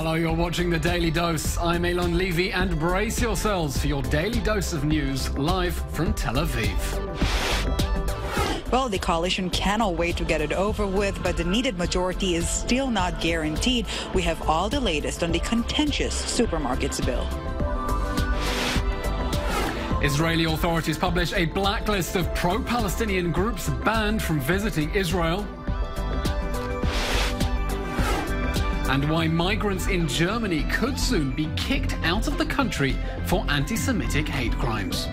Hello, you're watching The Daily Dose. I'm Eylon Levy, and brace yourselves for your daily dose of news live from Tel Aviv. Well, the coalition cannot wait to get it over with, but the needed majority is still not guaranteed. We have all the latest on the contentious supermarkets bill. Israeli authorities publish a blacklist of pro-Palestinian groups banned from visiting Israel. And why migrants in Germany could soon be kicked out of the country for anti-Semitic hate crimes.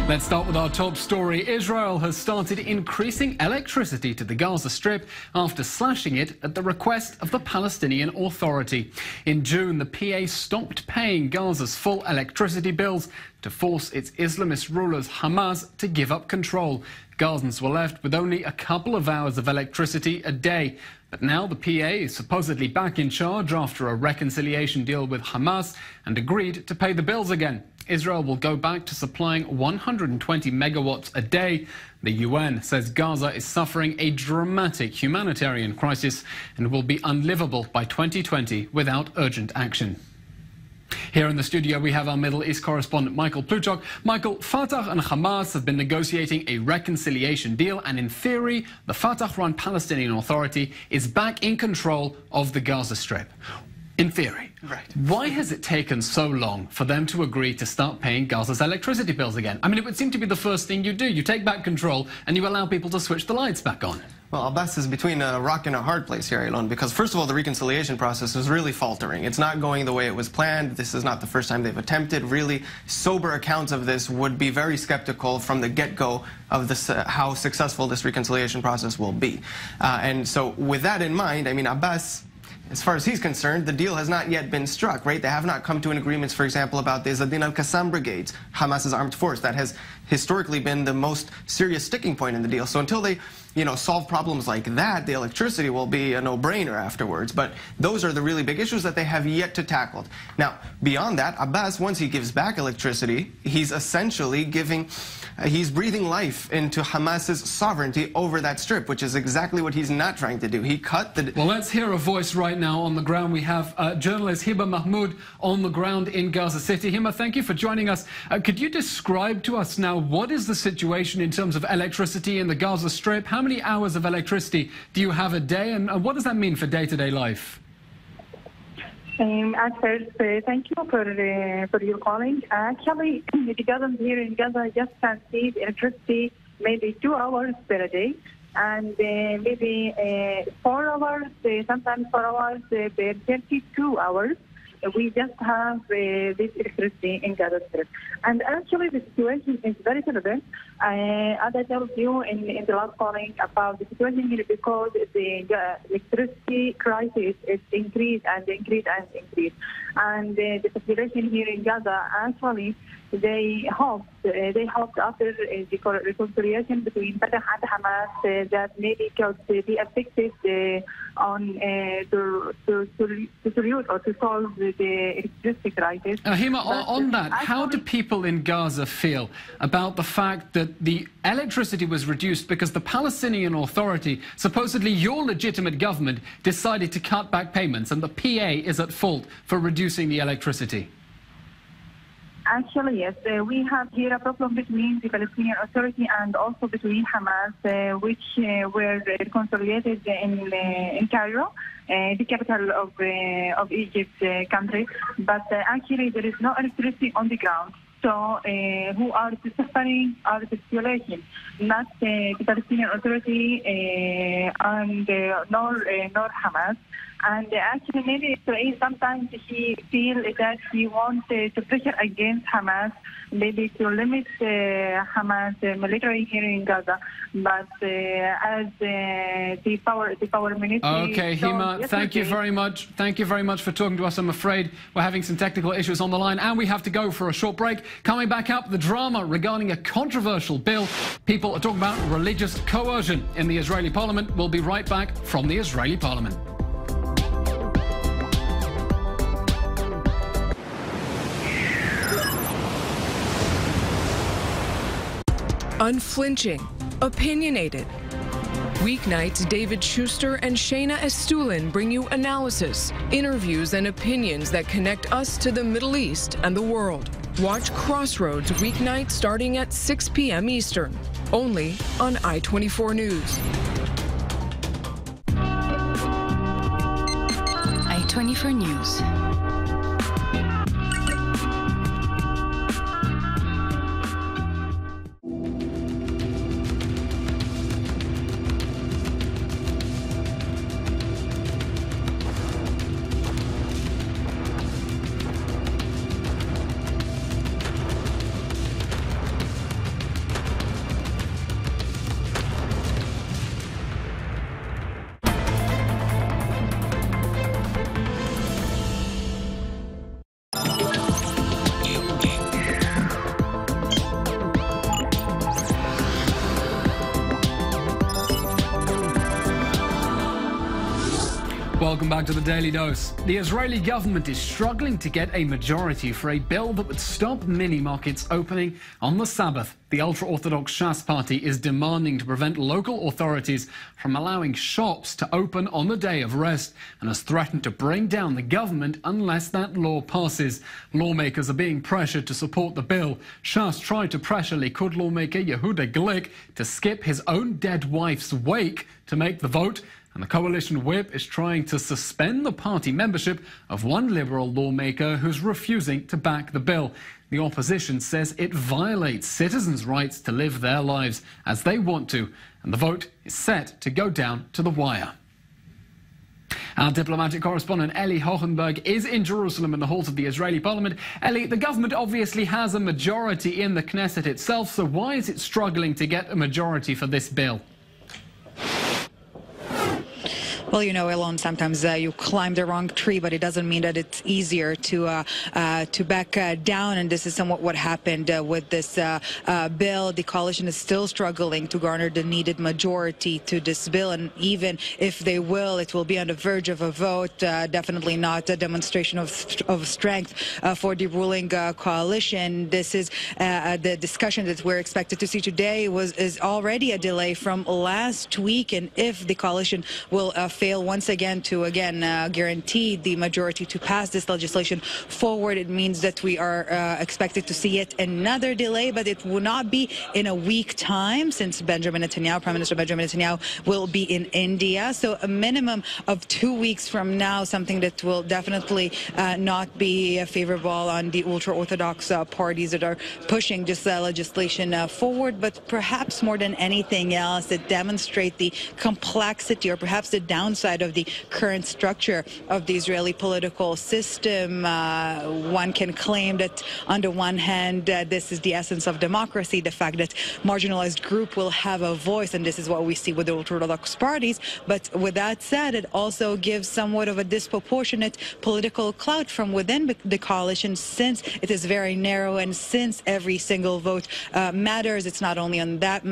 Let's start with our top story. Israel has started increasing electricity to the Gaza Strip after slashing it at the request of the Palestinian Authority. In June, the PA stopped paying Gaza's full electricity bills to force its Islamist rulers Hamas to give up control. Gazans were left with only a couple of hours of electricity a day. But now the PA is supposedly back in charge after a reconciliation deal with Hamas and agreed to pay the bills again. Israel will go back to supplying 120 megawatts a day. The UN says Gaza is suffering a dramatic humanitarian crisis and will be unlivable by 2020 without urgent action. Here in the studio, we have our Middle East correspondent, Michael Pluchok. Michael, Fatah and Hamas have been negotiating a reconciliation deal, and in theory, the Fatah-run Palestinian Authority is back in control of the Gaza Strip. In theory. Right. Why has it taken so long for them to agree to start paying Gaza's electricity bills again? I mean, it would seem to be the first thing you do. You take back control and you allow people to switch the lights back on. Well, Abbas is between a rock and a hard place here, Eylon, because first of all, the reconciliation process is really faltering. It's not going the way it was planned. This is not the first time they've attempted. Really sober accounts of this would be very skeptical from the get-go of this, how successful this reconciliation process will be. And so with that in mind, I mean, Abbas, as far as he's concerned, the deal has not yet been struck, right? They have not come to an agreement, for example, about the Zadin al-Qassam brigades, Hamas's armed force. That has historically been the most serious sticking point in the deal. So until they, solve problems like that, the electricity will be a no-brainer afterwards. But those are the really big issues that they have yet to tackle. Now, beyond that, Abbas, once he gives back electricity, he's essentially he's breathing life into Hamas's sovereignty over that strip, which is exactly what he's not trying to do. He cut the... Well, let's hear a voice right now on the ground. We have journalist Hiba Mahmoud on the ground in Gaza City. Hima, thank you for joining us. Could you describe to us now what is the situation in terms of electricity in the Gaza Strip? How many hours of electricity do you have a day, and what does that mean for day-to-day life? At first, thank you for your calling. Actually, the government here in Gaza just can receive electricity maybe 2 hours per day, and maybe 4 hours, sometimes 4 hours per 32 hours. We just have this electricity in Gaza Strip. And actually, the situation is very terrible. As I told you in the last calling about the situation here, because the electricity crisis is increased and increased and increased. And the population here in Gaza, actually, they hoped after the reconciliation between Fatah and Hamas that maybe could be effective on to solve or to solve the electricity crisis. Hima, on that, how do people in Gaza feel about the fact that the electricity was reduced because the Palestinian Authority, supposedly your legitimate government, decided to cut back payments, and the PA is at fault for reducing the electricity? Actually, yes. We have here a problem between the Palestinian Authority and also between Hamas, which were reconciliated in Cairo, the capital of Egypt country. But actually, there is no electricity on the ground. So who are suffering are the population, not the Palestinian Authority and nor Hamas. And actually, maybe Israel sometimes he feels that he wants to pressure against Hamas, maybe to limit Hamas military here in Gaza. But as the power ministry... Okay, Hima, thank you very much. Thank you very much for talking to us. I'm afraid we're having some technical issues on the line, and we have to go for a short break. Coming back up, the drama regarding a controversial bill. People are talking about religious coercion in the Israeli parliament. We'll be right back from the Israeli parliament. Unflinching, opinionated, Weeknights, David Schuster and Shayna Estulin bring you analysis, interviews, and opinions that connect us to the Middle East and the world. Watch Crossroads weeknights starting at 6 p.m. Eastern, only on I-24 News. I-24 News. Welcome back to the Daily Dose. The Israeli government is struggling to get a majority for a bill that would stop mini-markets opening on the Sabbath. The ultra-Orthodox Shas party is demanding to prevent local authorities from allowing shops to open on the day of rest and has threatened to bring down the government unless that law passes. Lawmakers are being pressured to support the bill. Shas tried to pressure Likud lawmaker Yehuda Glick to skip his own dead wife's wake to make the vote. And the coalition whip is trying to suspend the party membership of one liberal lawmaker who's refusing to back the bill. The opposition says it violates citizens' rights to live their lives as they want to, and the vote is set to go down to the wire. Our diplomatic correspondent Eli Hohenberg is in Jerusalem in the halls of the Israeli parliament. Eli, the government obviously has a majority in the Knesset itself, so why is it struggling to get a majority for this bill? Well, you know, Eylon, sometimes you climb the wrong tree, but it doesn't mean that it's easier to back down. And this is somewhat what happened with this bill. The coalition is still struggling to garner the needed majority to this bill. And even if they will, it will be on the verge of a vote. Definitely not a demonstration of strength for the ruling coalition. This is the discussion that we're expected to see today is already a delay from last week. And if the coalition will fail once again to guarantee the majority to pass this legislation forward, it means that we are expected to see yet another delay, but it will not be in a week time since Prime Minister Benjamin Netanyahu will be in India. So a minimum of 2 weeks from now, something that will definitely not be favorable on the ultra-Orthodox parties that are pushing this legislation forward. But perhaps more than anything else, it demonstrates the complexity or perhaps the downside of the current structure of the Israeli political system. One can claim that on the one hand, this is the essence of democracy, the fact that marginalized group will have a voice, and this is what we see with the ultra-Orthodox parties. But with that said, it also gives somewhat of a disproportionate political clout from within the coalition, since it is very narrow and since every single vote matters. It's not only on that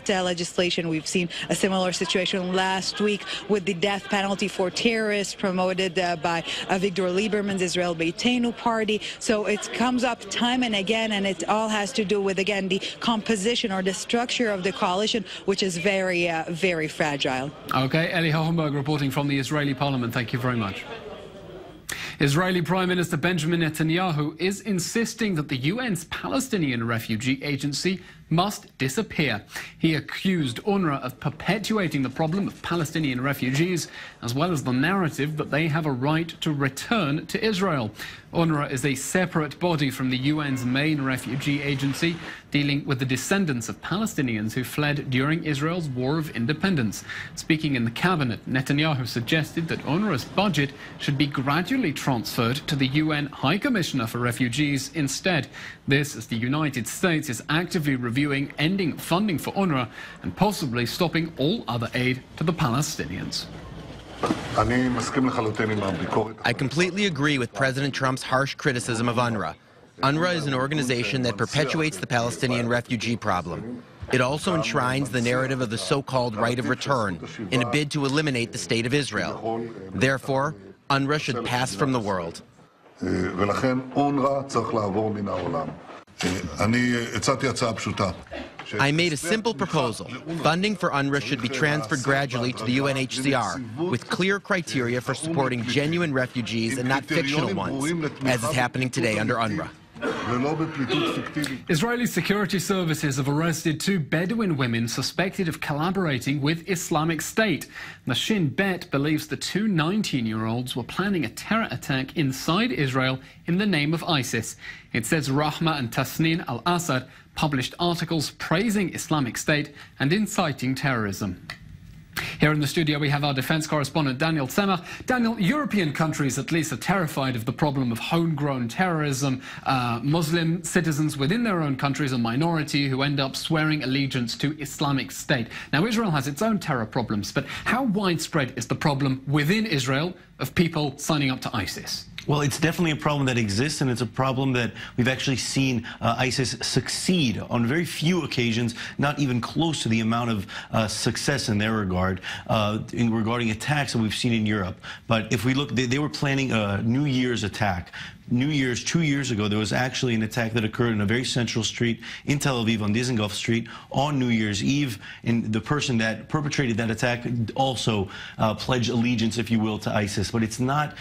legislation. We've seen a similar situation last week with the death penalty for terrorists promoted by Victor Lieberman's Israel Beitenu party. So it comes up time and again, and it all has to do with, again, the composition or the structure of the coalition, which is very, very fragile. Okay, Eli Hohenberg reporting from the Israeli parliament. Thank you very much. Israeli Prime Minister Benjamin Netanyahu is insisting that the UN's Palestinian Refugee Agency must disappear. He accused UNRWA of perpetuating the problem of Palestinian refugees, as well as the narrative that they have a right to return to Israel. UNRWA is a separate body from the UN's main refugee agency, dealing with the descendants of Palestinians who fled during Israel's War of Independence. Speaking in the cabinet, Netanyahu suggested that UNRWA's budget should be gradually transferred to the UN High Commissioner for Refugees instead. This as the United States is actively reviewing ending funding for UNRWA and possibly stopping all other aid to the Palestinians. I completely agree with President Trump's harsh criticism of UNRWA. UNRWA is an organization that perpetuates the Palestinian refugee problem. It also enshrines the narrative of the so-called right of return in a bid to eliminate the state of Israel. Therefore, UNRWA should pass from the world. I made a simple proposal. Funding for UNRWA should be transferred gradually to the UNHCR, with clear criteria for supporting genuine refugees and not fictional ones, as is happening today under UNRWA. Israeli security services have arrested 2 Bedouin women suspected of collaborating with Islamic State. The Shin Bet believes the 2 19-year-olds were planning a terror attack inside Israel in the name of ISIS. It says Rahma and Tasnin al-Assad published articles praising Islamic State and inciting terrorism. Here in the studio we have our defence correspondent Daniel Tzemach. Daniel, European countries at least are terrified of the problem of homegrown terrorism. Muslim citizens within their own countries, a minority who end up swearing allegiance to Islamic State. Now Israel has its own terror problems, but how widespread is the problem within Israel of people signing up to ISIS? Well, it's definitely a problem that exists, and it's a problem that we've actually seen ISIS succeed on very few occasions, not even close to the amount of success in their regard, regarding attacks that we've seen in Europe. But if we look, they were planning a New Year's attack. New Year's 2 years ago, there was actually an attack that occurred in a very central street in Tel Aviv on Dizengoff Street on New Year's Eve, and the person that perpetrated that attack also pledged allegiance, if you will, to ISIS. But it's not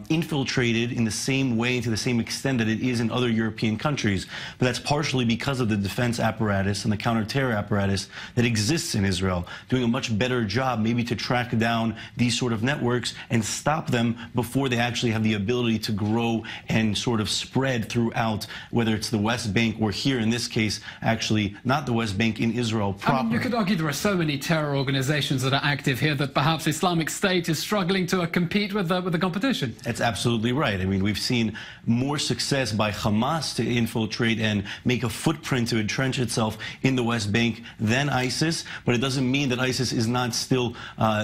infiltrated in the same way, to the same extent that it is in other European countries. But that's partially because of the defense apparatus and the counter-terror apparatus that exists in Israel, doing a much better job maybe to track down these sort of networks and stop them before they actually have the ability to grow and sort of spread throughout, whether it's the West Bank or here in this case, actually not the West Bank, in Israel proper. I mean, you could argue there are so many terror organizations that are active here that perhaps Islamic State is struggling to compete with the competition. That's absolutely right. I mean, we've seen more success by Hamas to infiltrate and make a footprint to entrench itself in the West Bank than ISIS, but it doesn't mean that ISIS is not still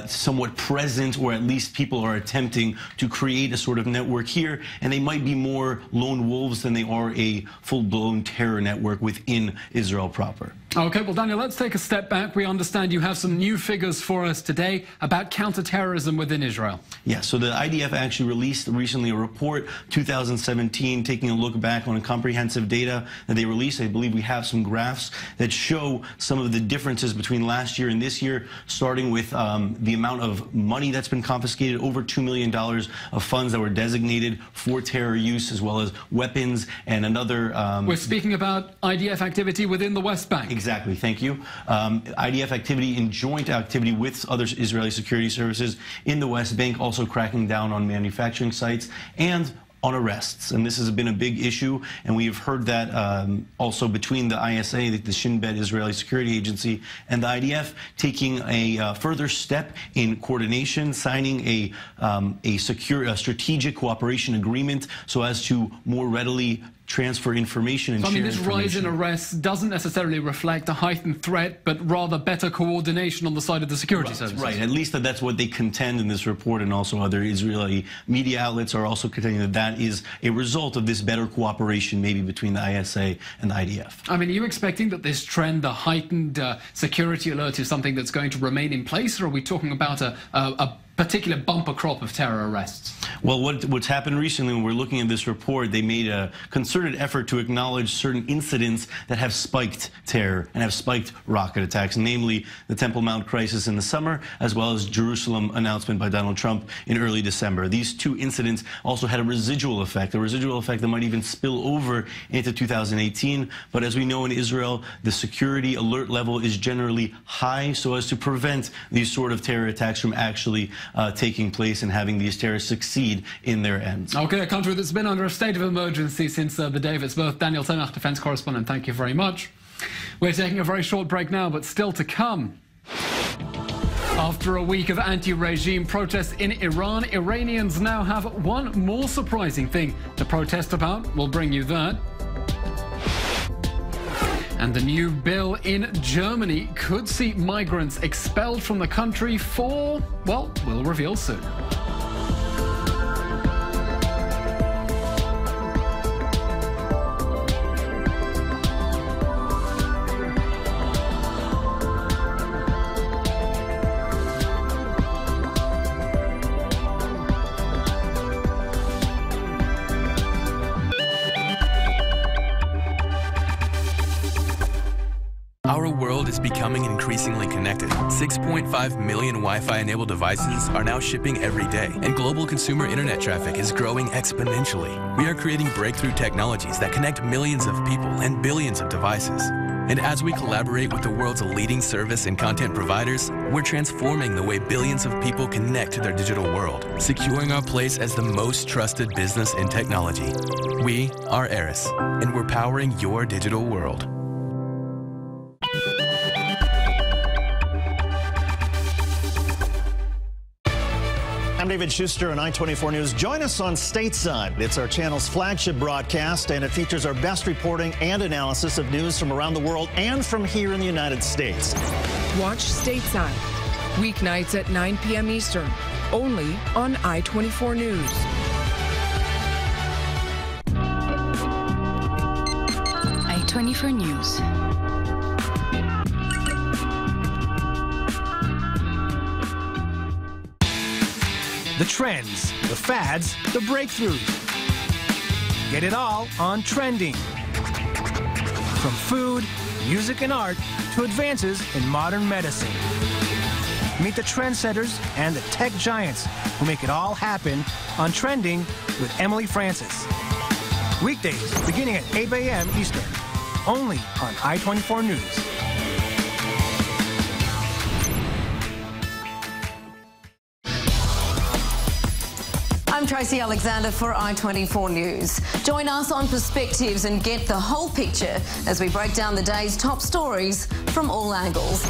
somewhat present, or at least people are attempting to create a sort of network here, and they might be more lone wolves than they are a full-blown terror network within Israel proper. Okay, well, Daniel, let's take a step back. We understand you have some new figures for us today about counterterrorism within Israel. Yeah, so the IDF actually released recently a report, 2017, taking a look back on comprehensive data that they released. I believe we have some graphs that show some of the differences between last year and this year, starting with the amount of money that's been confiscated, over $2 million of funds that were designated for terror use, as well as weapons and another... We're speaking about IDF activity within the West Bank. Exactly, thank you. IDF activity in joint activity with other Israeli security services in the West Bank, also cracking down on manufacturing sites and on arrests. And this has been a big issue, and we have heard that also between the ISA, the Shin Bet Israeli Security Agency, and the IDF taking a further step in coordination, signing a strategic cooperation agreement so as to more readily transfer information and share information. I mean, this rise in arrests doesn't necessarily reflect a heightened threat, but rather better coordination on the side of the security services. Right, at least that's what they contend in this report, and also other Israeli media outlets are also contending that that is a result of this better cooperation maybe between the ISA and the IDF. I mean, are you expecting that this trend, the heightened security alert, is something that's going to remain in place, or are we talking about a particular bumper crop of terror arrests? Well, what's happened recently, when we're looking at this report, they made a concerted effort to acknowledge certain incidents that have spiked terror and have spiked rocket attacks, namely the Temple Mount crisis in the summer, as well as Jerusalem announcement by Donald Trump in early December. These two incidents also had a residual effect that might even spill over into 2018. But as we know in Israel, the security alert level is generally high so as to prevent these sort of terror attacks from actually taking place and having these terrorists succeed in their ends. Okay, a country that's been under a state of emergency since the day of its birth. Daniel Tzemach, defense correspondent, thank you very much. We're taking a very short break now, but still to come. After a week of anti-regime protests in Iran, Iranians now have one more surprising thing to protest about. We'll bring you that. And the new bill in Germany could see migrants expelled from the country for, well, we'll reveal soon. Our becoming increasingly connected. 6.5 million Wi-Fi enabled devices are now shipping every day, and global consumer internet traffic is growing exponentially. We are creating breakthrough technologies that connect millions of people and billions of devices. And as we collaborate with the world's leading service and content providers, we're transforming the way billions of people connect to their digital world, securing our place as the most trusted business in technology. We are Eris, and we're powering your digital world. I'm David Schuster on I-24 News. Join us on Stateside. It's our channel's flagship broadcast, and it features our best reporting and analysis of news from around the world and from here in the United States. Watch Stateside, weeknights at 9 p.m. Eastern, only on I-24 News. I-24 News. The trends, the fads, the breakthroughs. Get it all on Trending. From food, music, and art to advances in modern medicine. Meet the trendsetters and the tech giants who make it all happen on Trending with Emily Francis. Weekdays beginning at 8 a.m. Eastern, only on I-24 News. I'm Tracy Alexander for I-24 News. Join us on Perspectives and get the whole picture as we break down the day's top stories from all angles.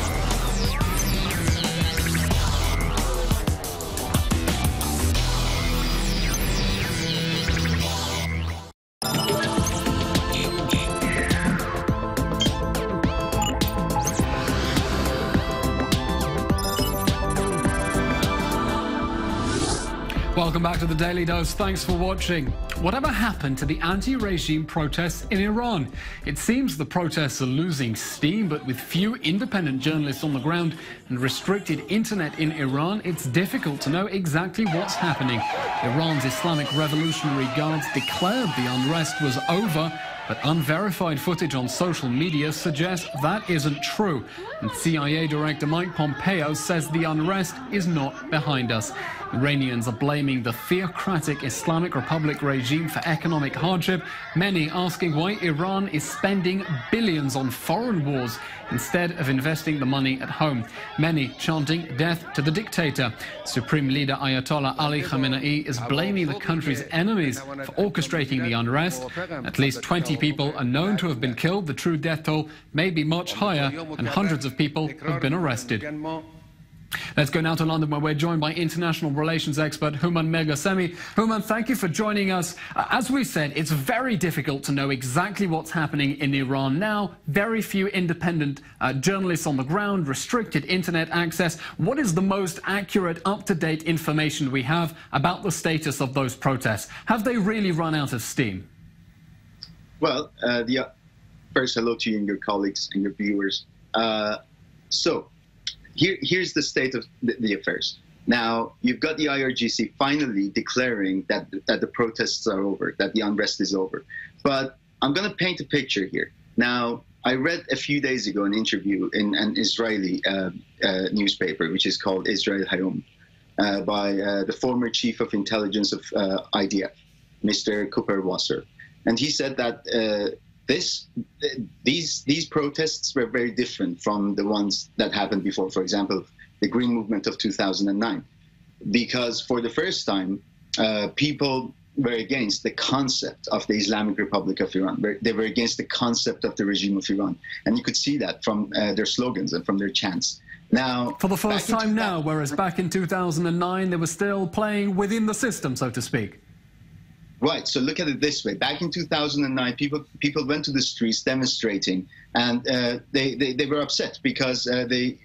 Welcome back to the Daily Dose. Thanks for watching. Whatever happened to the anti-regime protests in Iran? It seems the protests are losing steam, but with few independent journalists on the ground and restricted internet in Iran, it's difficult to know exactly what's happening. Iran's Islamic Revolutionary Guards declared the unrest was over, but unverified footage on social media suggests that isn't true. And CIA Director Mike Pompeo says the unrest is not behind us. Iranians are blaming the theocratic Islamic Republic regime for economic hardship, many asking why Iran is spending billions on foreign wars instead of investing the money at home. Many chanting death to the dictator. Supreme Leader Ayatollah Ali Khamenei is blaming the country's enemies for orchestrating the unrest. At least 20 people are known to have been killed. The true death toll may be much higher, and hundreds of people have been arrested. Let's go now to London, where we're joined by international relations expert Houman Meghasemi. Houman, thank you for joining us. As we said, it's very difficult to know exactly what's happening in Iran now. Very few independent journalists on the ground, restricted internet access. What is the most accurate, up-to-date information we have about the status of those protests? Have they really run out of steam? Well, first, hello to you and your colleagues and your viewers. Here's the state of the affairs. Now, you've got the IRGC finally declaring that the protests are over, that the unrest is over. But I'm going to paint a picture here. Now, I read a few days ago an interview in an Israeli newspaper, which is called Israel Hayom, by the former chief of intelligence of IDF, Mr. Cooper Wasser. And he said that these protests were very different from the ones that happened before. For example, the Green Movement of 2009, because for the first time, people were against the concept of the Islamic Republic of Iran. They were against the concept of the regime of Iran. And you could see that from their slogans and from their chants. Now, for the first time now, whereas back in 2009, they were still playing within the system, so to speak. Right. So look at it this way. Back in 2009, people went to the streets demonstrating, and they were upset because they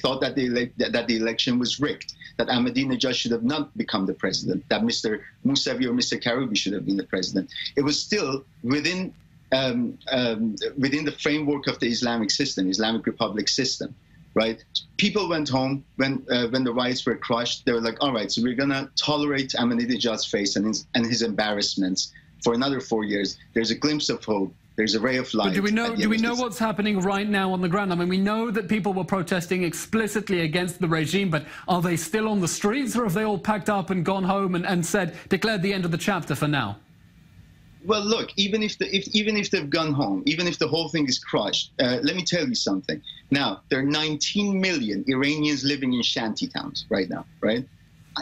thought that the election was rigged, that Ahmadinejad should have not become the president, that Mr. Mousavi or Mr. Karoubi should have been the president. It was still within the framework of the Islamic system, Islamic Republic system. Right, people went home when the riots were crushed. They were like, all right, so we're gonna tolerate Ahmadinejad's face and his embarrassments for another 4 years. There's a glimpse of hope. There's a ray of light. But do we know what's happening right now on the ground? I mean, we know that people were protesting explicitly against the regime, but are they still on the streets, or have they all packed up and gone home and declared the end of the chapter for now? Well, look, even if they've gone home, even if the whole thing is crushed, let me tell you something. Now, there are 19 million Iranians living in shanty towns right now, right?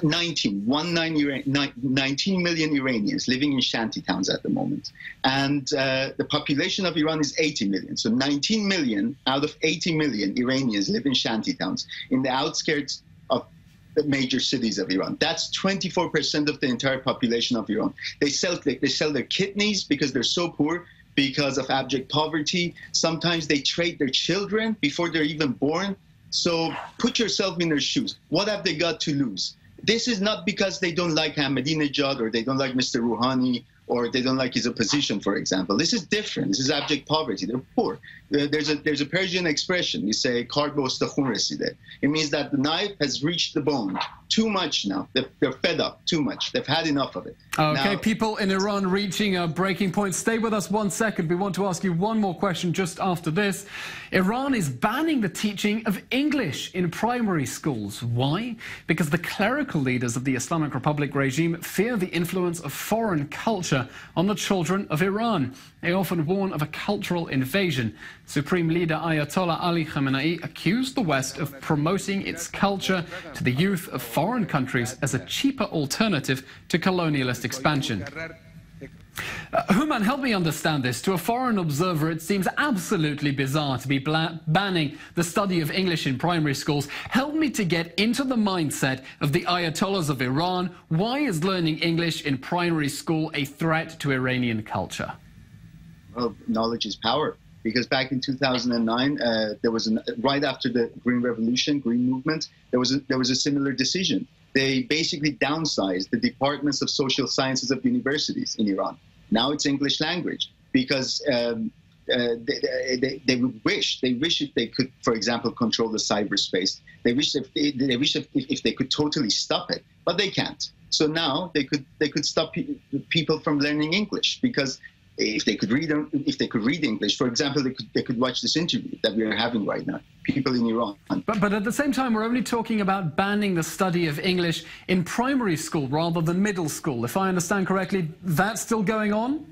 19 million Iranians living in shanty towns at the moment. And the population of Iran is 80 million. So 19 million out of 80 million Iranians live in shanty towns in the outskirts of the major cities of Iran. That's 24% of the entire population of Iran. They sell their kidneys because they're so poor, because of abject poverty. Sometimes they trade their children before they're even born. So put yourself in their shoes. What have they got to lose? This is not because they don't like Ahmadinejad or they don't like Mr. Rouhani or they don't like his opposition, for example. This is different. This is abject poverty. They're poor. There's a Persian expression. You say, "Kard be ustakhun reside." It means that the knife has reached the bone. Too much now. They're fed up. Too much. They've had enough of it. Okay, now, people in Iran reaching a breaking point. Stay with us 1 second. We want to ask you one more question just after this. Iran is banning the teaching of English in primary schools. Why? Because the clerical leaders of the Islamic Republic regime fear the influence of foreign culture on the children of Iran. They often warn of a cultural invasion. Supreme Leader Ayatollah Ali Khamenei accused the West of promoting its culture to the youth of foreign countries as a cheaper alternative to colonialist expansion. Human, help me understand this. To a foreign observer, it seems absolutely bizarre to be banning the study of English in primary schools. Help me to get into the mindset of the Ayatollahs of Iran. Why is learning English in primary school a threat to Iranian culture? Well, knowledge is power. Because back in 2009, there was right after the Green Revolution, Green Movement, there was a similar decision. They basically downsized the departments of social sciences of universities in Iran. Now it's English language because they wish if they could, for example, control the cyberspace. They wish if they could totally stop it, but they can't. So now they could stop people from learning English because if they could read English, for example, they could watch this interview that we are having right now. People in Iran. But at the same time, we're only talking about banning the study of English in primary school rather than middle school. If I understand correctly, that's still going on?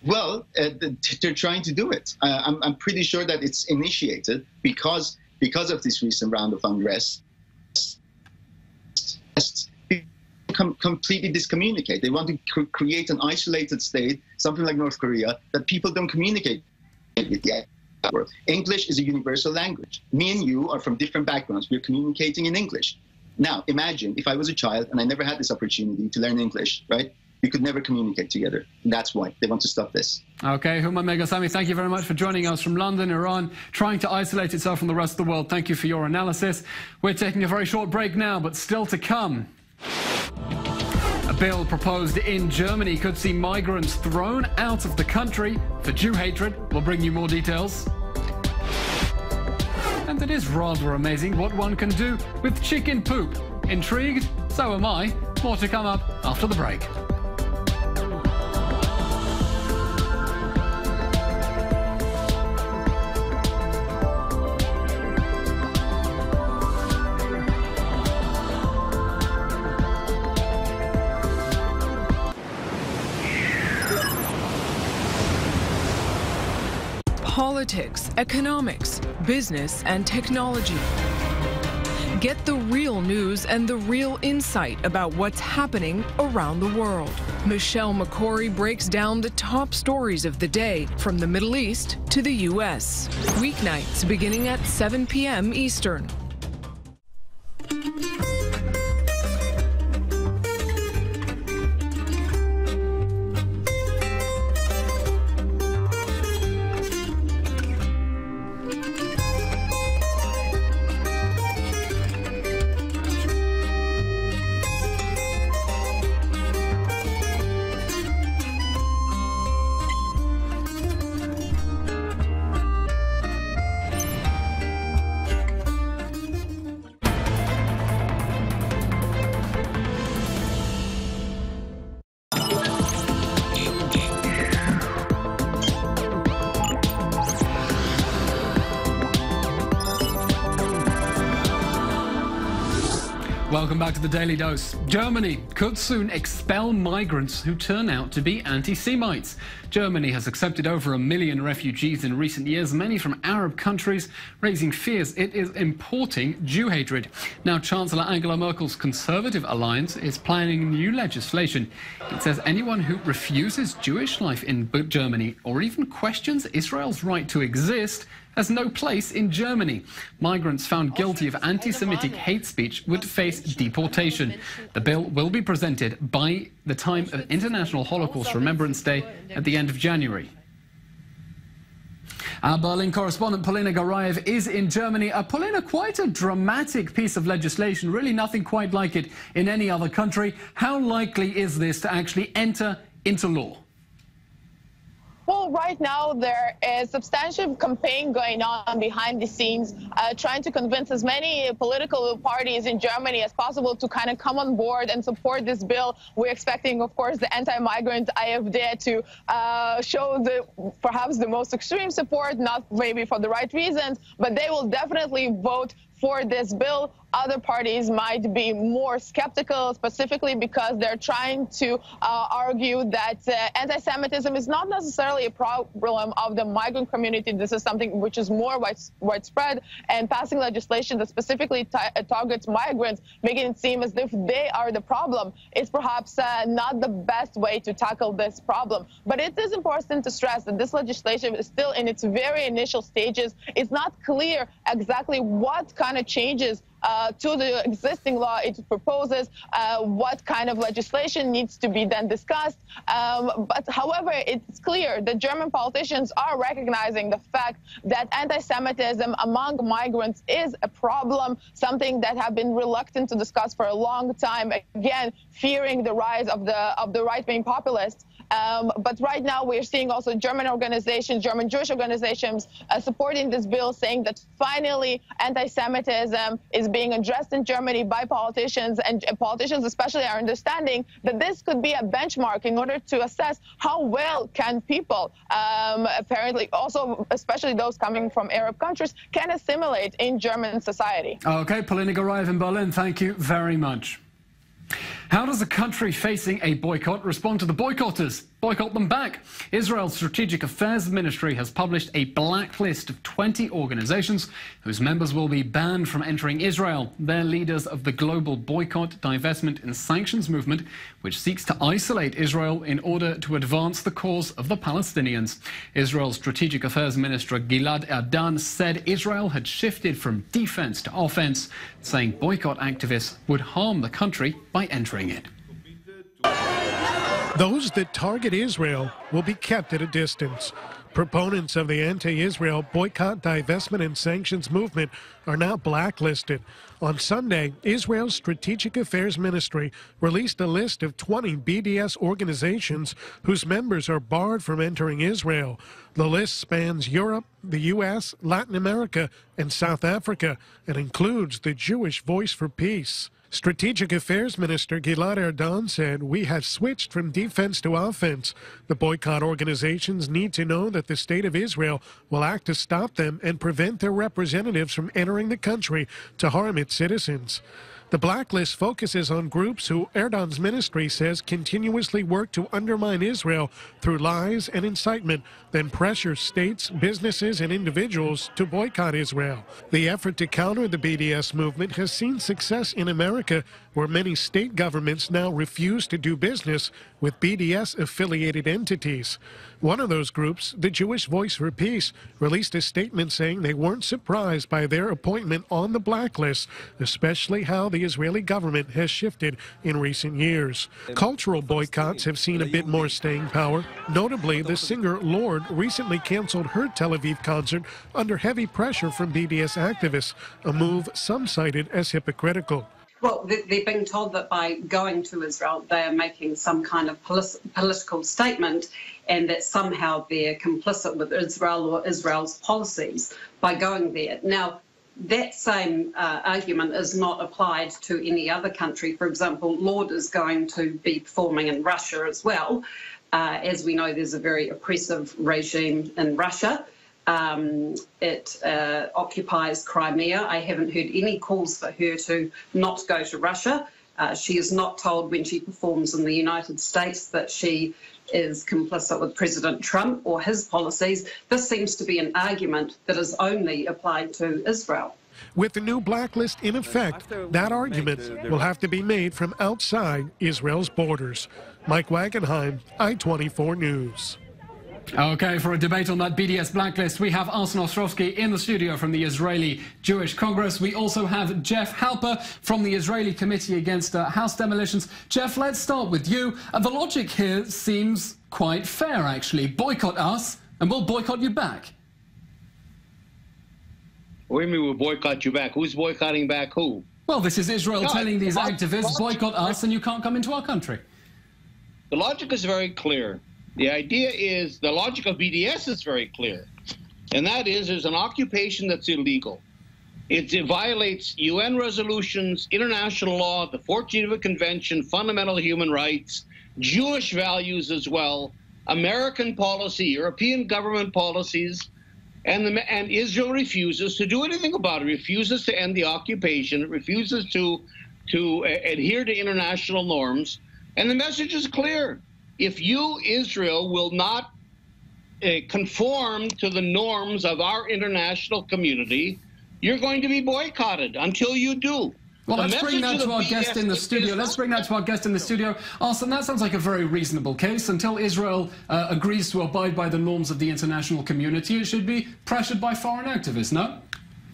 Well, they're trying to do it. I'm pretty sure that it's initiated because of this recent round of unrest. Completely discommunicate. They want to create an isolated state, something like North Korea, that people don't communicate with yet. English is a universal language. Me and you are from different backgrounds. We're communicating in English. Now, imagine if I was a child and I never had this opportunity to learn English, right? We could never communicate together. And that's why they want to stop this. Okay, Huma Meghasamy, thank you very much for joining us from London, Iran, trying to isolate itself from the rest of the world. Thank you for your analysis. We're taking a very short break now, but still to come. A bill proposed in Germany could see migrants thrown out of the country for Jew hatred. We'll bring you more details. And it is rather amazing what one can do with chicken poop. Intrigued? So am I. More to come up after the break. Politics, economics, business, and technology. Get the real news and the real insight about what's happening around the world. Michelle McCory breaks down the top stories of the day from the Middle East to the U.S. Weeknights beginning at 7 p.m. Eastern. Welcome back to the Daily Dose. Germany could soon expel migrants who turn out to be anti-Semites. Germany has accepted over 1 million refugees in recent years, many from Arab countries, raising fears it is importing Jew hatred. Now, Chancellor Angela Merkel's Conservative Alliance is planning new legislation. It says anyone who refuses Jewish life in Germany or even questions Israel's right to exist has no place in Germany. Migrants found guilty of anti-Semitic hate speech would face deportation. The bill will be presented by the time of International Holocaust Remembrance Day at the end of January. Our Berlin correspondent Polina Garayev is in Germany. Polina, quite a dramatic piece of legislation, really nothing quite like it in any other country. How likely is this to actually enter into law? Well, right now there is substantial campaign going on behind the scenes, trying to convince as many political parties in Germany as possible to kind of come on board and support this bill. We're expecting, of course, the anti-migrant AfD to show perhaps the most extreme support, not maybe for the right reasons, but they will definitely vote for this bill. Other parties might be more skeptical, specifically because they're trying to argue that anti-Semitism is not necessarily a problem of the migrant community. This is something which is more widespread, and passing legislation that specifically targets migrants, making it seem as if they are the problem, is perhaps not the best way to tackle this problem. But it is important to stress that this legislation is still in its very initial stages. It's not clear exactly what kind of changes to the existing law it proposes, what kind of legislation needs to be then discussed. But however, it's clear that German politicians are recognizing the fact that anti-Semitism among migrants is a problem, something that have been reluctant to discuss for a long time, again, fearing the rise of the right-wing populists. But right now we're seeing also German organizations, German Jewish organizations supporting this bill, saying that finally anti-Semitism is being addressed in Germany by politicians, and politicians especially are understanding that this could be a benchmark in order to assess how well can people, apparently also especially those coming from Arab countries, can assimilate in German society. Okay, Polina Garayev in Berlin, thank you very much. How does a country facing a boycott respond to the boycotters? Boycott them back. Israel's Strategic Affairs Ministry has published a blacklist of 20 organizations whose members will be banned from entering Israel. They're leaders of the global boycott, divestment and sanctions movement, which seeks to isolate Israel in order to advance the cause of the Palestinians. Israel's Strategic Affairs Minister Gilad Erdan said Israel had shifted from defense to offense, saying boycott activists would harm the country by entering it. Those that target Israel will be kept at a distance. Proponents of the anti-Israel boycott, divestment and sanctions movement are now blacklisted. On Sunday, Israel's Strategic Affairs Ministry released a list of 20 BDS organizations whose members are barred from entering Israel. The list spans Europe, the U.S., Latin America, and South Africa, and includes the Jewish Voice for Peace. Strategic Affairs Minister Gilad Erdan said, "We have switched from defense to offense. The boycott organizations need to know that the state of Israel will act to stop them and prevent their representatives from entering the country to harm its citizens." The blacklist focuses on groups who Erdogan's ministry says continuously work to undermine Israel through lies and incitement, then pressure states, businesses, and individuals to boycott Israel. The effort to counter the BDS movement has seen success in America, where many state governments now refuse to do business with BDS-affiliated entities. One of those groups, the Jewish Voice for Peace, released a statement saying they weren't surprised by their appointment on the blacklist, especially how the Israeli government has shifted in recent years. Cultural boycotts have seen a bit more staying power. Notably, the singer Lorde recently canceled her Tel Aviv concert under heavy pressure from BDS activists, a move some cited as hypocritical. Well, they're being told that by going to Israel, they are making some kind of political statement, and that somehow they're complicit with Israel or Israel's policies by going there. Now, that same argument is not applied to any other country. For example, Lorde is going to be performing in Russia as well. As we know, there's a very oppressive regime in Russia. it occupies Crimea. I haven't heard any calls for her to not go to Russia. She is not told when she performs in the United States that she is complicit with President Trump or his policies. This seems to be an argument that is only applied to Israel. With the new blacklist in effect, that argument will have to be made from outside Israel's borders. Mike Wagenheim, I-24 News. Okay, for a debate on that BDS blacklist, we have Eylon Levy in the studio from the Israeli Jewish Congress. We also have Jeff Halper from the Israeli Committee Against House Demolitions. Jeff, let's start with you. The logic here seems quite fair, actually. Boycott us, and we'll boycott you back. What do you mean we'll boycott you back? Who's boycotting back who? Well, this is Israel telling these activists, boycott us and you can't come into our country. The logic is very clear. The idea is, the logic of BDS is very clear. And that is, there's an occupation that's illegal. It violates UN resolutions, international law, the 14th Geneva Convention, fundamental human rights, Jewish values as well, American policy, European government policies, and Israel refuses to do anything about it, refuses to end the occupation, it refuses to adhere to international norms. And the message is clear. If you, Israel, will not conform to the norms of our international community, you're going to be boycotted until you do. Well, let's bring that to our guest in the studio. Let's bring that to our guest in the studio. Eylon, that sounds like a very reasonable case. Until Israel agrees to abide by the norms of the international community, it should be pressured by foreign activists, no?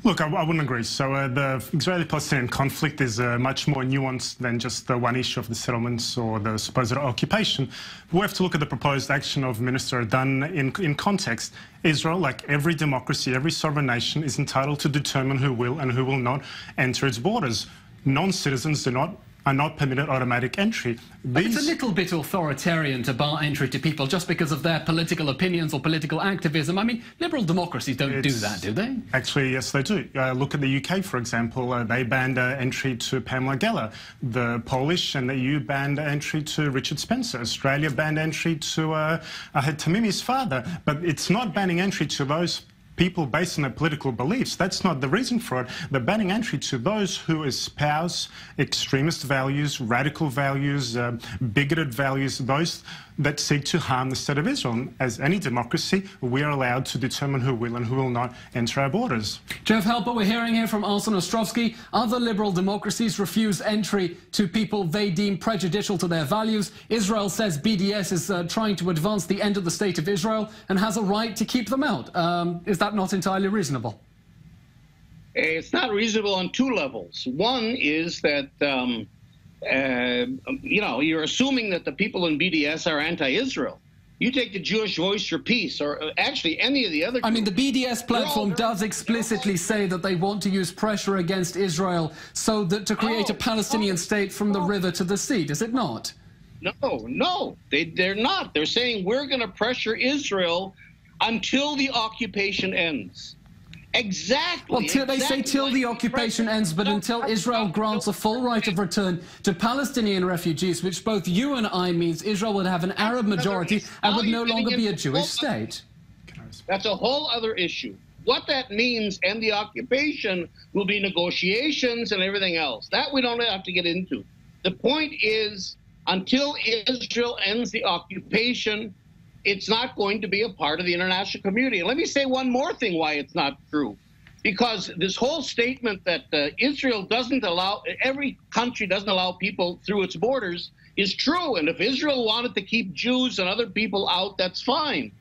Look, I wouldn't agree. So the Israeli-Palestinian conflict is much more nuanced than just the one issue of the settlements or the supposed occupation. We have to look at the proposed action of Minister Ardern in context. Israel, like every democracy, every sovereign nation, is entitled to determine who will and who will not enter its borders. Non-citizens are not permitted automatic entry. It's a little bit authoritarian to bar entry to people just because of their political opinions or political activism. I mean, liberal democracies don't do that, do they? Actually, yes, they do. Look at the UK, for example. They banned entry to Pamela Geller. The Polish and the EU banned entry to Richard Spencer. Australia banned entry to Tamimi's father. But it's not banning entry to those people based on their political beliefs. That's not the reason for it. They're banning entry to those who espouse extremist values, radical values, bigoted values, those that seek to harm the state of Israel. As any democracy, we are allowed to determine who will and who will not enter our borders. Jeff Halper, we're hearing here from Eylon Levy. Other liberal democracies refuse entry to people they deem prejudicial to their values. Israel says BDS is trying to advance the end of the state of Israel and has a right to keep them out. Is that not entirely reasonable? It's not reasonable on two levels. One is that you know, you're assuming that the people in BDS are anti-Israel. You take the Jewish Voice for Peace, or actually any of the other... I mean, the BDS platform does explicitly say that they want to use pressure against Israel so that to create a Palestinian state from the river to the sea, does it not? No, they're not. They're saying we're going to pressure Israel until the occupation ends. Exactly. Well, they say till the occupation ends, but until Israel grants a full right of return to Palestinian refugees, which both you and I means Israel would have an Arab majority and would no longer be a Jewish state. That's a whole other issue. What that means and the occupation will be negotiations and everything else. That we don't have to get into. The point is, until Israel ends the occupation, it's not going to be a part of the international community. And let me say one more thing why it's not true. Because this whole statement that Israel doesn't allow, every country doesn't allow people through its borders is true. And if Israel wanted to keep Jews and other people out, that's fine.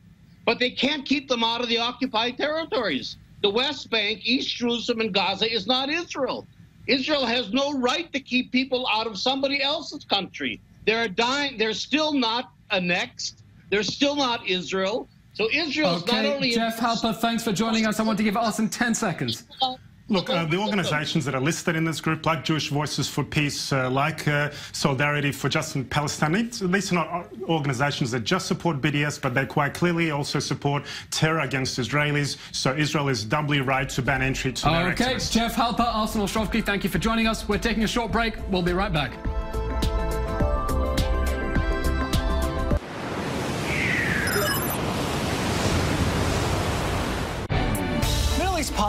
But they can't keep them out of the occupied territories. The West Bank, East Jerusalem, and Gaza is not Israel. Israel has no right to keep people out of somebody else's country. They're still not annexed. They're still not Israel. So Israel's not only... Jeff Halper, thanks for joining us. I want to give Eylon 10 seconds. Look, the organizations that are listed in this group, like Jewish Voices for Peace, like Solidarity for Justice in Palestine, these are not organizations that just support BDS, but they quite clearly also support terror against Israelis. So Israel is doubly right to ban entry to their activists. Jeff Halper, Eylon Levy, thank you for joining us. We're taking a short break. We'll be right back.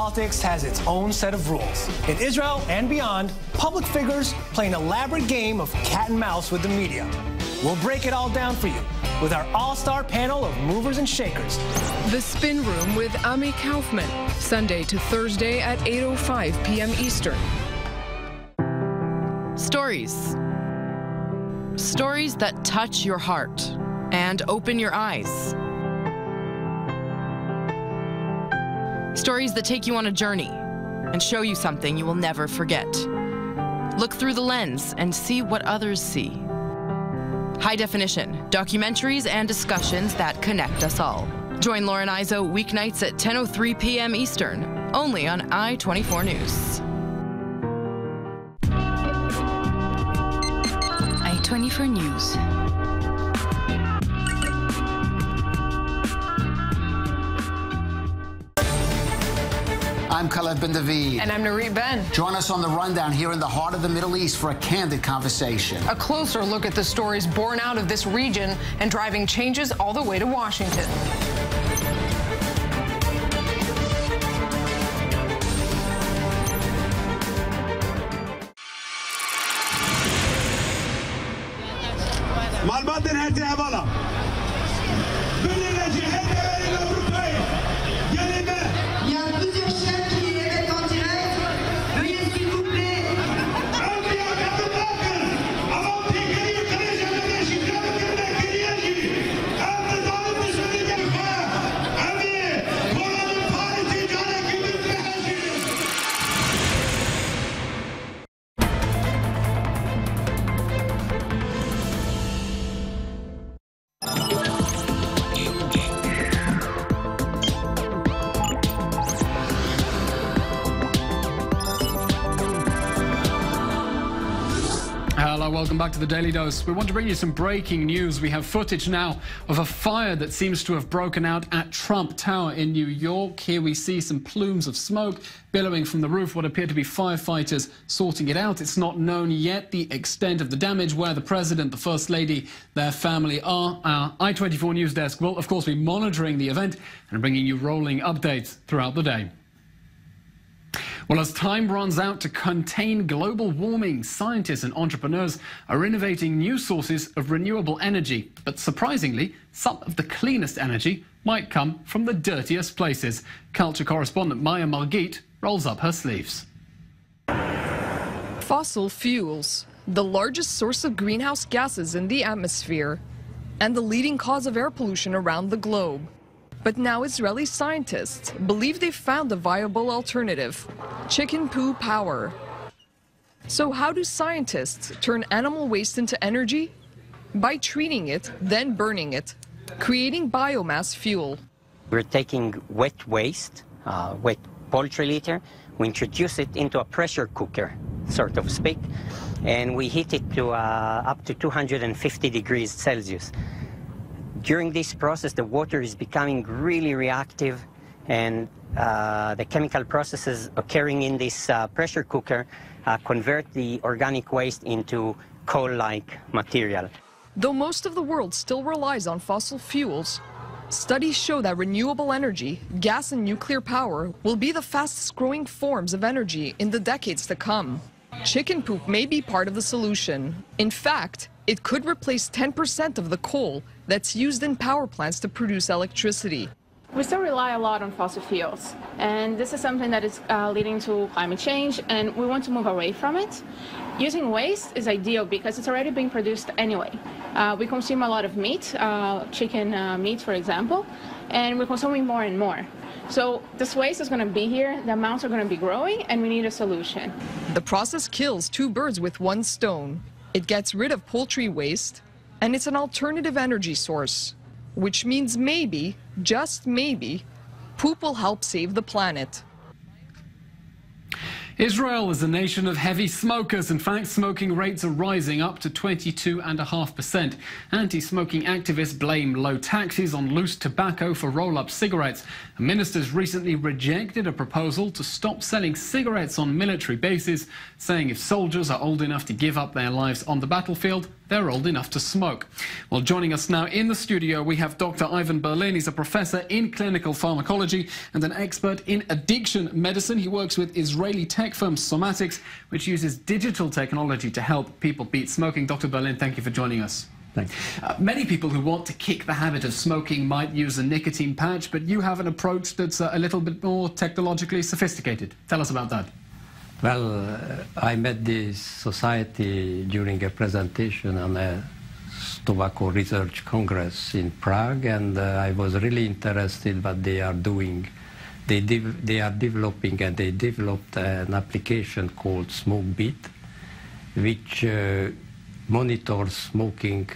politics has its own set of rules. In Israel and beyond, public figures play an elaborate game of cat and mouse with the media. We'll break it all down for you with our all-star panel of movers and shakers. The Spin Room with Ami Kaufman, Sunday to Thursday at 8:05 p.m. Eastern. Stories. Stories that touch your heart and open your eyes. Stories that take you on a journey and show you something you will never forget. Look through the lens and see what others see. High definition, documentaries and discussions that connect us all. Join Lauren Izzo weeknights at 10:03 p.m. Eastern, only on I-24 News. I-24 News. I'm Khaled Ben David. And I'm Nareet Ben. Join us on The Rundown here in the heart of the Middle East for a candid conversation. A closer look at the stories born out of this region and driving changes all the way to Washington. Hello, welcome back to the Daily Dose. We want to bring you some breaking news. We have footage now of a fire that seems to have broken out at Trump Tower in New York. Here we see some plumes of smoke billowing from the roof, what appear to be firefighters sorting it out. It's not known yet the extent of the damage, where the President, the First Lady, their family are. Our I-24 News desk will, of course, be monitoring the event and bringing you rolling updates throughout the day. Well, as time runs out to contain global warming, scientists and entrepreneurs are innovating new sources of renewable energy. But surprisingly, some of the cleanest energy might come from the dirtiest places. Culture correspondent Maya Margit rolls up her sleeves. Fossil fuels, the largest source of greenhouse gases in the atmosphere and the leading cause of air pollution around the globe. But now Israeli scientists believe they've found a viable alternative: chicken poo power. So how do scientists turn animal waste into energy? By treating it, then burning it, creating biomass fuel. We're taking wet waste, wet poultry litter, we introduce it into a pressure cooker, so to speak, and we heat it to up to 250 degrees Celsius. During this process, the water is becoming really reactive, and the chemical processes occurring in this pressure cooker convert the organic waste into coal-like material. Though most of the world still relies on fossil fuels, studies show that renewable energy, gas and nuclear power will be the fastest growing forms of energy in the decades to come. Chicken poop may be part of the solution. In fact, it could replace 10% of the coal that's used in power plants to produce electricity. We still rely a lot on fossil fuels, and this is something that is leading to climate change, and we want to move away from it. Using waste is ideal because it's already being produced anyway. We consume a lot of meat, chicken meat, for example, and we're consuming more and more. So this waste is going to be here, the amounts are going to be growing, and we need a solution. The process kills two birds with one stone. It gets rid of poultry waste, and it's an alternative energy source, which means maybe, just maybe, poop will help save the planet. Israel is a nation of heavy smokers. In fact, smoking rates are rising up to 22.5%. Anti-smoking activists blame low taxes on loose tobacco for roll-up cigarettes. Ministers recently rejected a proposal to stop selling cigarettes on military bases, saying if soldiers are old enough to give up their lives on the battlefield, they're old enough to smoke. Well, joining us now in the studio, we have Dr. Ivan Berlin. He's a professor in clinical pharmacology and an expert in addiction medicine. He works with Israeli tech firm Somatics, which uses digital technology to help people beat smoking. Dr. Berlin, thank you for joining us. Thanks. Many people who want to kick the habit of smoking might use a nicotine patch, but you have an approach that's a little bit more technologically sophisticated. Tell us about that. Well, I met this society during a presentation on a tobacco research congress in Prague, and I was really interested in what they are doing. They are developing, and they developed an application called SmokeBeat, which monitors smoking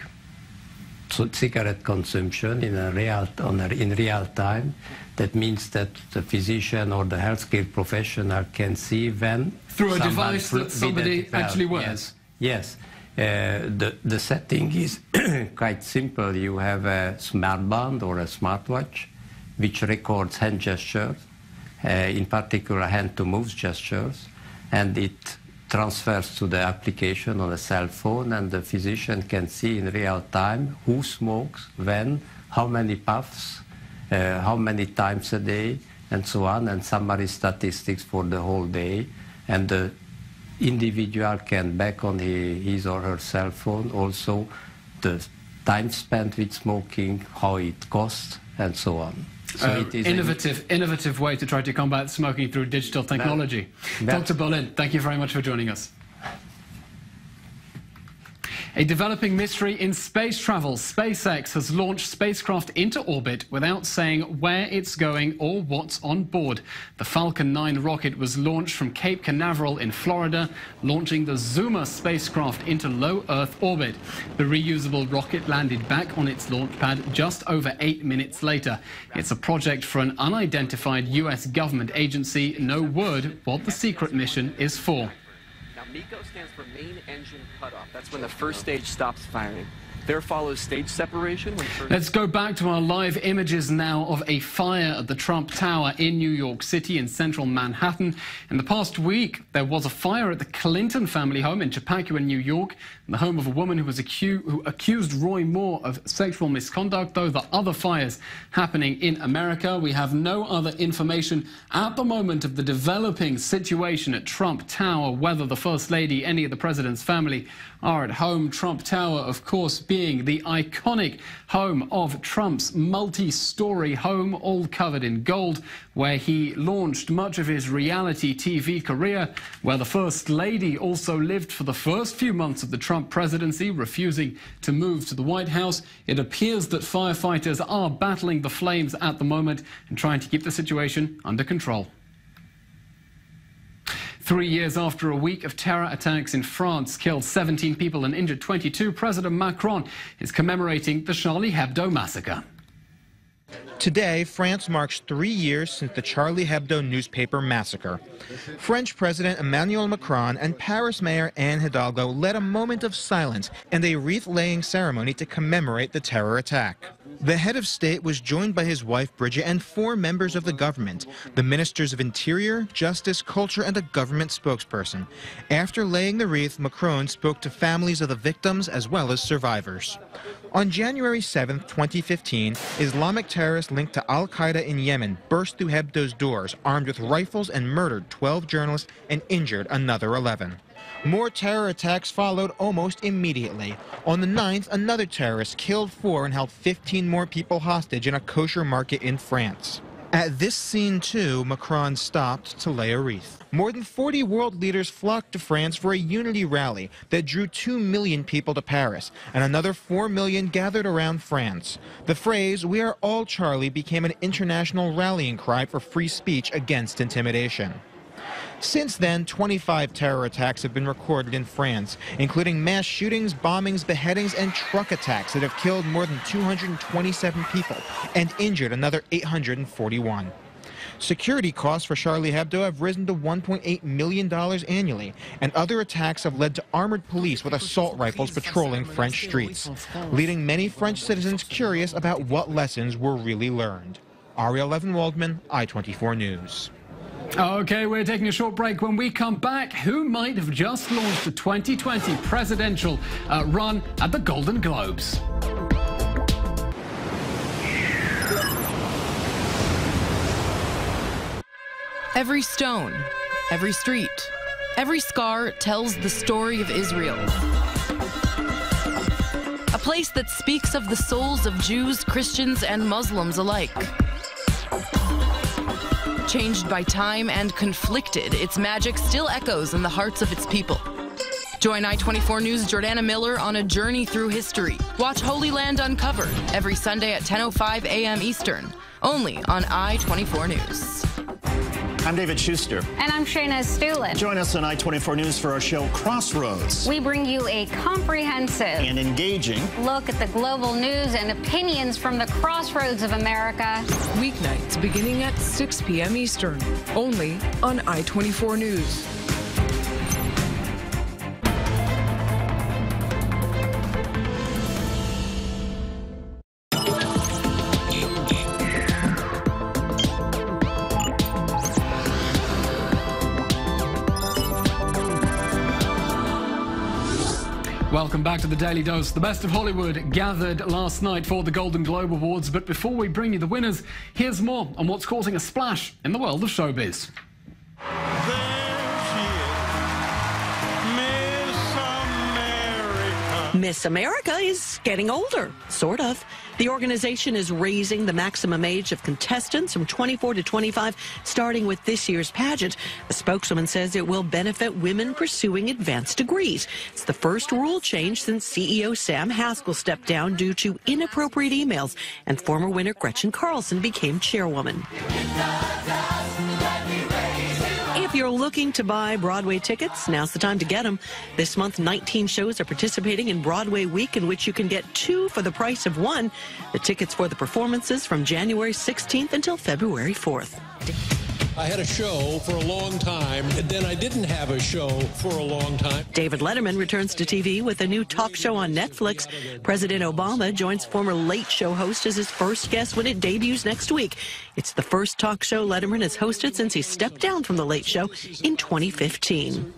cigarette consumption in real time. That means that the physician or the healthcare professional can see when through a device that somebody actually wears. Yes. The setting is quite simple. You have a smartband or a smartwatch which records hand gestures, in particular hand-to-move gestures, and it transfers to the application on a cell phone, and the physician can see in real time who smokes, when, how many puffs, how many times a day, and so on, and summary statistics for the whole day. And the individual can back on his or her cell phone also the time spent with smoking, how it costs, and so on. So it is innovative way to try to combat smoking through digital technology. Dr. Berlin, thank you very much for joining us. A developing mystery in space travel. SpaceX has launched spacecraft into orbit without saying where it's going or what's on board. The Falcon 9 rocket was launched from Cape Canaveral in Florida, launching the Zuma spacecraft into low Earth orbit. The reusable rocket landed back on its launch pad just over 8 minutes later. It's a project for an unidentified US government agency. No word what the secret mission is for. MECO stands for main engine cutoff. That's when the first stage stops firing. There follows stage separation. Let's go back to our live images now of a fire at the Trump Tower in New York City in central Manhattan. In the past week, there was a fire at the Clinton family home in Chappaqua, New York, the home of a woman who accused Roy Moore of sexual misconduct, though the other fires happening in America. We have no other information at the moment of the developing situation at Trump Tower, whether the First Lady, any of the president's family are at home. Trump Tower, of course, being the iconic home of Trump's multi-story home, all covered in gold, where he launched much of his reality TV career, where the First Lady also lived for the first few months of the Trump presidency, refusing to move to the White House. It appears that firefighters are battling the flames at the moment and trying to keep the situation under control. 3 years after a week of terror attacks in France killed 17 people and injured 22, President Macron is commemorating the Charlie Hebdo massacre. Today, France marks 3 years since the Charlie Hebdo newspaper massacre. French President Emmanuel Macron and Paris Mayor Anne Hidalgo led a moment of silence and a wreath-laying ceremony to commemorate the terror attack. The head of state was joined by his wife Bridget and 4 members of the government, the ministers of Interior, Justice, Culture, and a government spokesperson. After laying the wreath, Macron spoke to families of the victims as well as survivors. On January 7, 2015, Islamic terrorists linked to al-Qaeda in Yemen burst through Hebdo's doors, armed with rifles, and murdered 12 journalists and injured another 11. More terror attacks followed almost immediately. On the 9th, another terrorist killed 4 and held 15 more people hostage in a kosher market in France. At this scene, too, Macron stopped to lay a wreath. More than 40 world leaders flocked to France for a unity rally that drew 2 million people to Paris, and another 4 million gathered around France. The phrase, "We are all Charlie," became an international rallying cry for free speech against intimidation. Since then, 25 terror attacks have been recorded in France, including mass shootings, bombings, beheadings, and truck attacks that have killed more than 227 people and injured another 841. Security costs for Charlie Hebdo have risen to $1.8 million annually, and other attacks have led to armored police with assault rifles patrolling French streets, leaving many French citizens curious about what lessons were really learned. Ariel Levin-Waldman, I-24 News. Okay, we're taking a short break. When we come back, who might have just launched the 2020 presidential run at the Golden Globes? Every stone, every street, every scar tells the story of Israel. A place that speaks of the souls of Jews, Christians, and Muslims alike. Changed by time and conflicted, its magic still echoes in the hearts of its people. Join I-24 News' Jordana Miller on a journey through history. Watch Holy Land Uncovered every Sunday at 10:05 a.m. Eastern, only on I-24 News. I'm David Schuster. And I'm Shayna Estulin. Join us on I-24 News for our show Crossroads. We bring you a comprehensive and engaging look at the global news and opinions from the crossroads of America. Weeknights beginning at 6 p.m. Eastern, only on I-24 News. Welcome back to the Daily Dose. The best of Hollywood gathered last night for the Golden Globe Awards. But before we bring you the winners, here's more on what's causing a splash in the world of showbiz. Miss America is getting older, sort of. The organization is raising the maximum age of contestants from 24 to 25, starting with this year's pageant. The spokeswoman says it will benefit women pursuing advanced degrees. It's the first rule change since CEO Sam Haskell stepped down due to inappropriate emails, and former winner Gretchen Carlson became chairwoman. If you're looking to buy Broadway tickets, now's the time to get them. This month, 19 shows are participating in Broadway Week, in which you can get 2 for the price of 1. The tickets for the performances from January 16th until February 4th. I had a show for a long time, and then I didn't have a show for a long time. David Letterman returns to TV with a new talk show on Netflix. President Obama joins former Late Show host as his first guest when it debuts next week. It's the first talk show Letterman has hosted since he stepped down from The Late Show in 2015.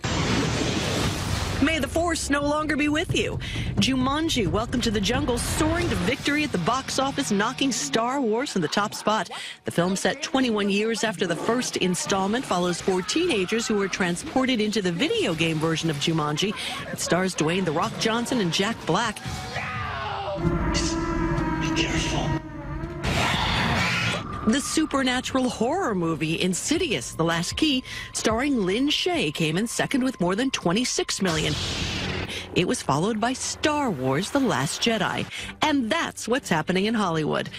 May the Force no longer be with you. Jumanji, Welcome to the Jungle, soaring to victory at the box office, knocking Star Wars in the top spot. The film, set 21 years after the first installment, follows 4 teenagers who were transported into the video game version of Jumanji. It stars Dwayne "The Rock" Johnson and Jack Black. Be careful. The supernatural horror movie Insidious: The Last Key, starring Lin Shaye, came in second with more than $26 million. It was followed by Star Wars: The Last Jedi. And that's what's happening in Hollywood.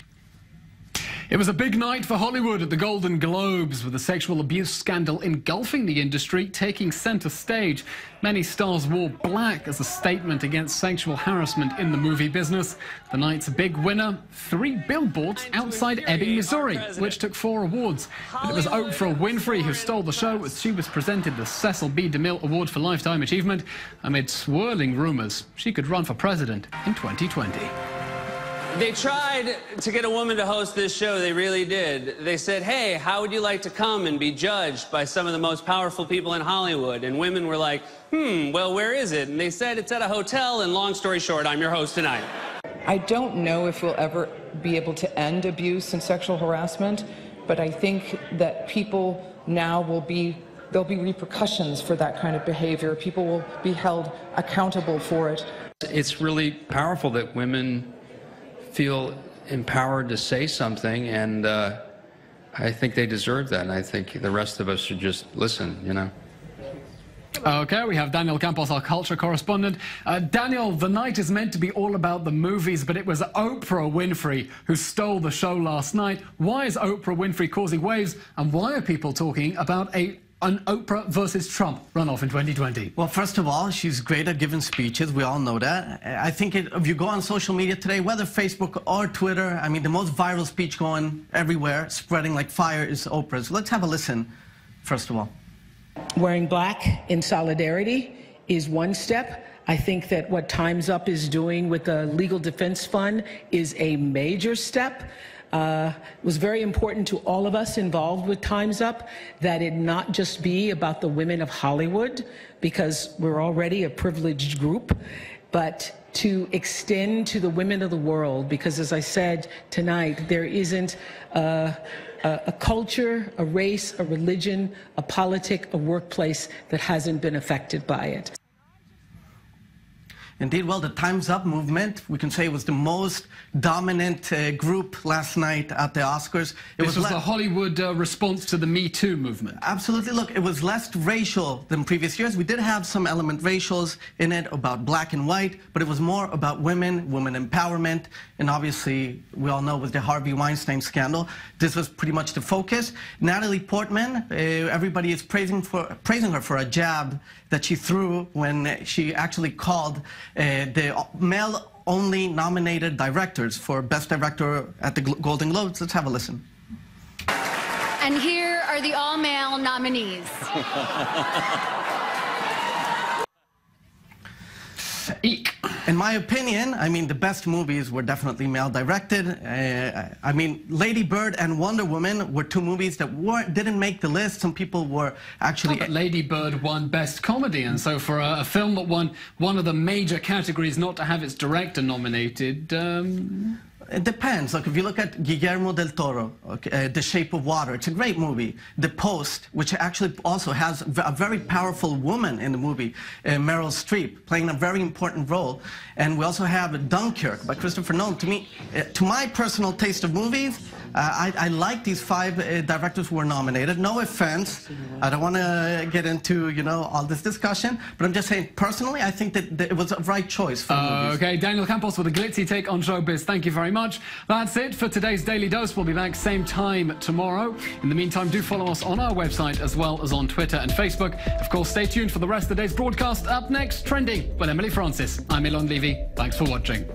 It was a big night for Hollywood at the Golden Globes, with a sexual abuse scandal engulfing the industry taking center stage. Many stars wore black as a statement against sexual harassment in the movie business. The night's big winner, 3 billboards outside Ebbing, Missouri, which took 4 awards. But it was Oprah Winfrey who stole the show as she was presented the Cecil B. DeMille Award for Lifetime Achievement amid swirling rumors she could run for president in 2020. They tried to get a woman to host this show, they really did. They said, hey, how would you like to come and be judged by some of the most powerful people in Hollywood? And women were like, well, where is it? And they said, it's at a hotel, and long story short, I'm your host tonight. I don't know if we'll ever be able to end abuse and sexual harassment, but I think that people now there'll be repercussions for that kind of behavior. People will be held accountable for it. It's really powerful that women feel empowered to say something, and I think they deserve that, and I think the rest of us should just listen, you know. Okay, we have Daniel Campos, our culture correspondent. Daniel, the night is meant to be all about the movies, but it was Oprah Winfrey who stole the show last night. Why is Oprah Winfrey causing waves, and why are people talking about an Oprah versus Trump runoff in 2020? Well, first of all, she's great at giving speeches. We all know that. I think if you go on social media today, whether Facebook or Twitter, I mean, the most viral speech going everywhere, spreading like fire, is Oprah's. Let's have a listen, first of all. Wearing black in solidarity is one step. I think that what Time's Up is doing with the Legal Defense Fund is a major step. it was very important to all of us involved with Time's Up that it not just be about the women of Hollywood, because we're already a privileged group, but to extend to the women of the world, because as I said tonight, there isn't a culture, a race, a religion, a politic, a workplace that hasn't been affected by it. Indeed, well, the Time's Up movement, we can say, was the most dominant group last night at the Oscars. This was the Hollywood response to the Me Too movement. Absolutely. Look, it was less racial than previous years. We did have some element racials in it about black and white, but it was more about women, women empowerment, and obviously, we all know it was the Harvey Weinstein scandal. This was pretty much the focus. Natalie Portman, everybody is praising her for a jab that she threw when she actually called the male-only nominated directors for Best Director at the Golden Globes. Let's have a listen. And here are the all-male nominees. Eek. In my opinion, I mean, the best movies were definitely male-directed. I mean, Lady Bird and Wonder Woman were two movies that didn't make the list. Some people were actually... But Lady Bird won Best Comedy, and so for a film that won one of the major categories not to have its director nominated... It depends. Like, if you look at Guillermo del Toro, The Shape of Water, it's a great movie. The Post, which actually also has a very powerful woman in the movie, Meryl Streep, playing a very important role. And we also have Dunkirk by Christopher Nolan. To me, to my personal taste of movies, I like these 5 directors who were nominated. No offense. I don't want to get into, you know, all this discussion, but I'm just saying, personally, I think that it was a right choice for movies. Okay, Daniel Campos with a glitzy take on showbiz. Thank you very much. That's it for today's Daily Dose. We'll be back same time tomorrow. In the meantime, do follow us on our website as well as on Twitter and Facebook. Of course, stay tuned for the rest of the day's broadcast. Up next, Trending with Emily Francis. I'm Eylon Levy. Thanks for watching.